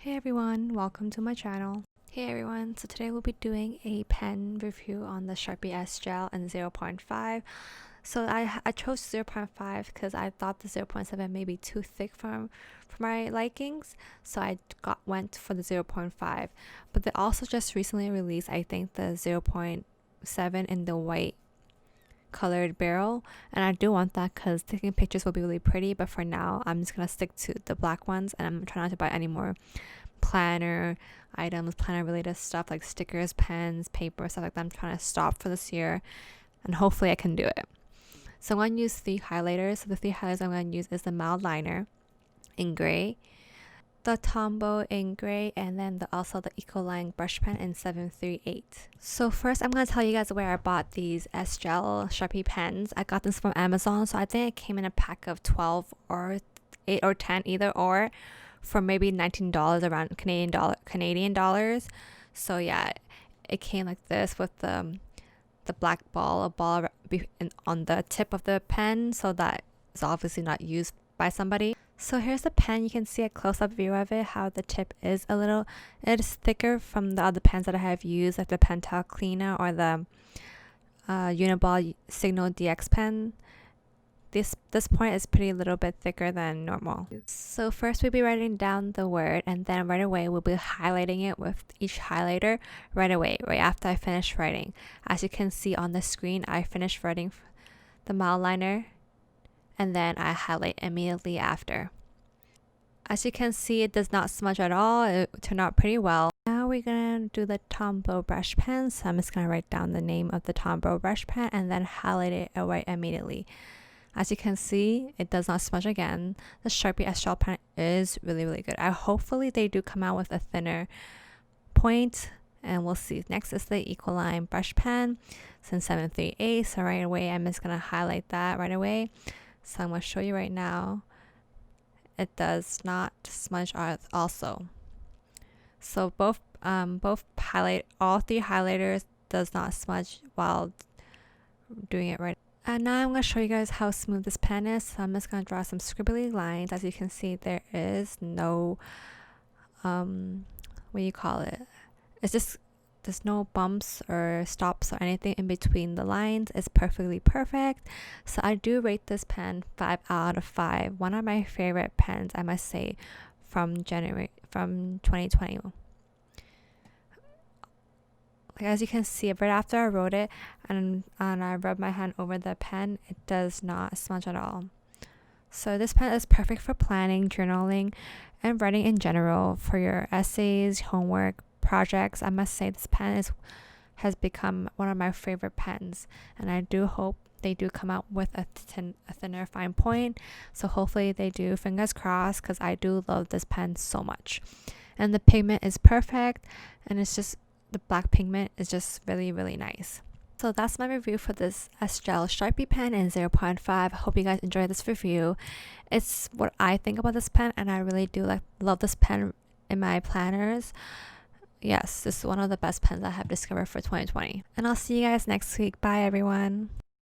Hey everyone, welcome to my channel. Hey everyone, so today we'll be doing a pen review on the Sharpie S-Gel in 0.5. So I chose 0.5 because I thought the 0.7 may be too thick for my likings, so I went for the 0.5. But they also just recently released, I think, the 0.7 in the white colored barrel, and I do want that because taking pictures will be really pretty. But for now, I'm just gonna stick to the black ones, and I'm trying not to buy any more planner items, planner related stuff like stickers, pens, paper, stuff like that. I'm trying to stop for this year, and hopefully I can do it. So I'm going to use 3 highlighters. So the 3 highlighters I'm going to use is the Mild Liner in gray, the Tombow in gray, and then also the Ecoline brush pen in 738. So first I'm going to tell you guys where I bought these S-Gel Sharpie pens. I got this from Amazon, so I think it came in a pack of 12 or 8 or 10 either or, for maybe $19 around Canadian dollars. So yeah, it came like this with the black ball, on the tip of the pen, so that is obviously not used by somebody. So here's the pen. You can see a close-up view of it, how the tip is it is thicker from the other pens that I have used, like the Pentel Clena or the Uniball Signo DX pen. This point is pretty little bit thicker than normal. So first we'll be writing down the word, and then right away we'll be highlighting it with each highlighter right after I finish writing. As you can see on the screen, I finished writing the Mild Liner, and then I highlight immediately after. As you can see, it does not smudge at all. It turned out pretty well. Now we're gonna do the Tombow brush pen. So I'm just gonna write down the name of the Tombow brush pen and then highlight it away immediately. As you can see, it does not smudge again. The Sharpie S-Gel pen is really good. Hopefully they do come out with a thinner point, and we'll see. Next is the Ecoline brush pen since 738. So right away, I'm just gonna highlight that right away. So I'm gonna show you right now. It does not smudge also. So both all 3 highlighters does not smudge while doing it right. And now I'm going to show you guys how smooth this pen is. So I'm just going to draw some scribbly lines. As you can see, there is no, what do you call it? It's just, there's no bumps or stops or anything in between the lines. It's perfectly perfect. So I do rate this pen 5 out of 5. One of my favorite pens, I must say, from 2020. As you can see, right after I wrote it and I rubbed my hand over the pen, it does not smudge at all. So this pen is perfect for planning, journaling, and writing in general. For your essays, homework, projects, I must say this pen has become one of my favorite pens, and I do hope they do come out with a thinner fine point. So hopefully they do, fingers crossed, because I do love this pen so much. And the pigment is perfect, and it's just, the black pigment is just really nice. So that's my review for this S-Gel Sharpie pen in 0.5. I hope you guys enjoyed this review. It's what I think about this pen, and I really do love this pen in my planners. Yes, this is one of the best pens I have discovered for 2020. And I'll see you guys next week. Bye everyone.